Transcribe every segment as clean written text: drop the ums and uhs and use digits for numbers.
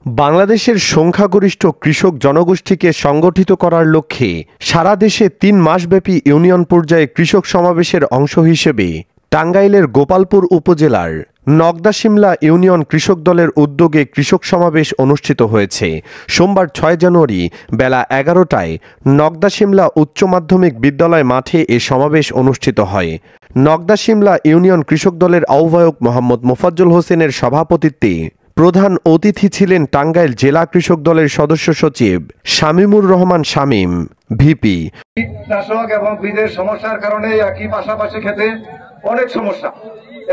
বাংলাদেশের সংখ্যাগরিষ্ঠ কৃষক জনগোষ্ঠীকে সংগঠিত করার লক্ষ্যে সারা দেশে ৩ মাসব্যাপী ইউনিয়ন পর্যায়ে কৃষক সমাবেশের অংশ হিসেবে টাঙ্গাইলের গোপালপুর উপজেলার নগদা-শিমলা ইউনিয়ন কৃষক দলের উদ্যোগে কৃষক সমাবেশ অনুষ্ঠিত হয়েছে। সোমবার ৬ জানুয়ারি বেলা ১১টায় নগদা-শিমলা উচ্চ মাধ্যমিক বিদ্যালয় মাঠে এ সমাবেশ অনুষ্ঠিত হয়। নগদা-শিমলা ইউনিয়ন কৃষক দলের আহ্বায়ক মোহাম্মদ মোফাজ্জল হোসেনের সভাপতিত্বে প্রধান অতিথি ছিলেন টাঙ্গাইল জেলা কৃষক দলের সদস্য সচিব শামীমুর রহমান শামীম, ভিপি। কীটনাশক এবং বীজের সমস্যার কারণে একই পাশাপাশি খেতে অনেক সমস্যা,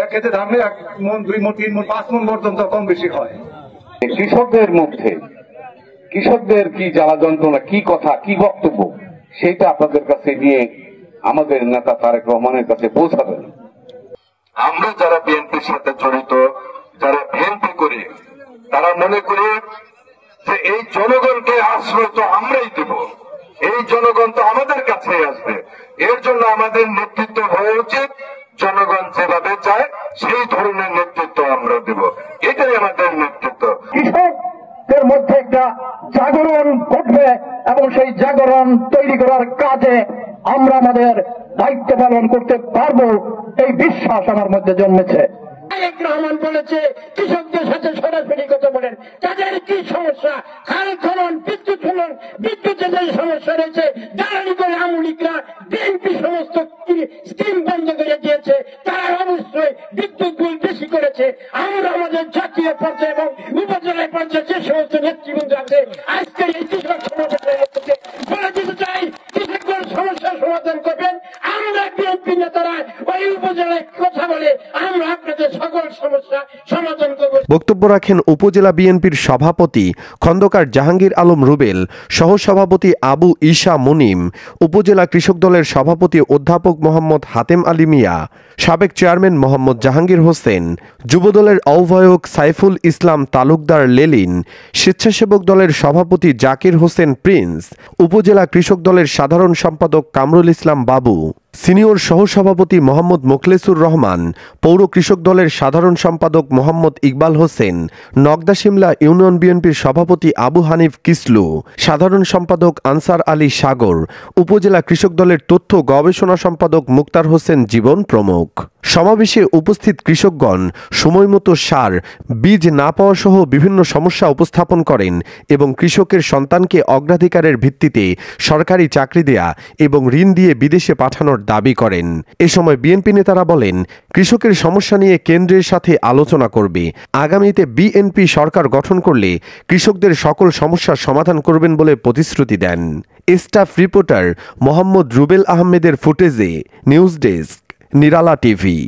এক খেতে ধানে 1 মণ 2 মণ 3 মণ 5 মণ পর্যন্ত কম বেশি হয়। কৃষকদের মধ্যে কৃষকদের কি জ্বালা যন্ত্রণা, কি কথা, কি বক্তব্য, সেইটা আপনাদের কাছে নিয়ে আমাদের নেতা তারেক রহমানের কাছে পৌঁছাবেন। আমরা যারা বিএনপির সাথে জড়িত, যারা বিএনপি করি, তারা মনে করি যে এই জনগণকে আশ্রয় তো আমরাই দেব, এই জনগণ তো আমাদের কাছে আসবে। এর জন্য আমাদের নেতৃত্ব হওয়া উচিত, জনগণ যেভাবে চায় সেই ধরনের নেতৃত্ব আমরা দেব, এটাই আমাদের নেতৃত্ব। কৃষকদের মধ্যে একটা জাগরণ ঘটবে এবং সেই জাগরণ তৈরি করার কাজে আমরা আমাদের দায়িত্ব পালন করতে পারবো, এই বিশ্বাস আমার মধ্যে জন্মেছে। তারেক রহমান বলেছে কৃষকদের সাথে সরাসরি কথা বলেন, তাদের কি সমস্যা, খাল খনন, বিদ্যুৎ খনন, বিদ্যুতের যে সমস্যা রয়েছে, জ্বালানি করে আমলিকরা বিএনপি সমস্ত স্কিম বন্ধ করে দিয়েছে, তারা অবশ্যই বিদ্যুৎ বিল বেশি করেছে। আমরা আমাদের জাতীয় পর্যায়ে এবং উপজেলায় পর্যায়ে যে সমস্ত নেতৃবৃন্দ আছে আজকে এই কৃষক সমাবেশের মধ্যে বলে দিতে চাই, কৃষকদের সমস্যার সমাধান করবেন। আমরা বিএনপি নেতারা ওই উপজেলায় কথা বলে আমরা আপনাদের সকল সমস্যা সমাধান করব। বক্তব্য রাখেন উপজেলা বিএনপির সভাপতি খন্দকার জাহাঙ্গীর আলম রুবেল, সহসভাপতি আবু ঈশা মুনিম, উপজেলা কৃষক দলের সভাপতি অধ্যাপক মোহাম্মদ হাতেম আলী মিয়া, সাবেক চেয়ারম্যান মোহাম্মদ জাহাঙ্গীর হোসেন, যুবদলের আহ্বায়ক সাইফুল ইসলাম তালুকদার লেলিন, স্বেচ্ছাসেবক দলের সভাপতি জাকির হোসেন প্রিন্স, উপজেলা কৃষক দলের সাধারণ সম্পাদক কামরুল ইসলাম বাবু, সিনিয়র সহসভাপতি মোহাম্মদ মোখলেসুর রহমান, পৌর কৃষক দলের সাধারণ সম্পাদক মোহাম্মদ ইকবাল হোসেন, নগদা-শিমলা ইউনিয়ন বিএনপির সভাপতি আবু হানিফ কিসলু, সাধারণ সম্পাদক আনসার আলী সাগর, উপজেলা কৃষক দলের তথ্য গবেষণা সম্পাদক মুক্তার হোসেন জীবন প্রমুখ। সমাবেশে উপস্থিত কৃষকগণ সময়মতো সার, বীজ না পাওয়া সহ বিভিন্ন সমস্যা উপস্থাপন করেন এবং কৃষকের সন্তানকে অগ্রাধিকারের ভিত্তিতে সরকারি চাকরি দেয়া এবং ঋণ দিয়ে বিদেশে পাঠানোর দাবি করেন। এ সময় বিএনপি নেতারা বলেন, কৃষকের সমস্যা নিয়ে কেন্দ্রের সাথে আলোচনা করবে, আগামীতে বিএনপি সরকার গঠন করলে কৃষকদের সকল সমস্যার সমাধান করবেন বলে প্রতিশ্রুতি দেন। স্টাফ রিপোর্টার মোহাম্মদ রুবেল আহমেদের ফুটেজে নিউজ ডেস্ক, নিরালা টিভি।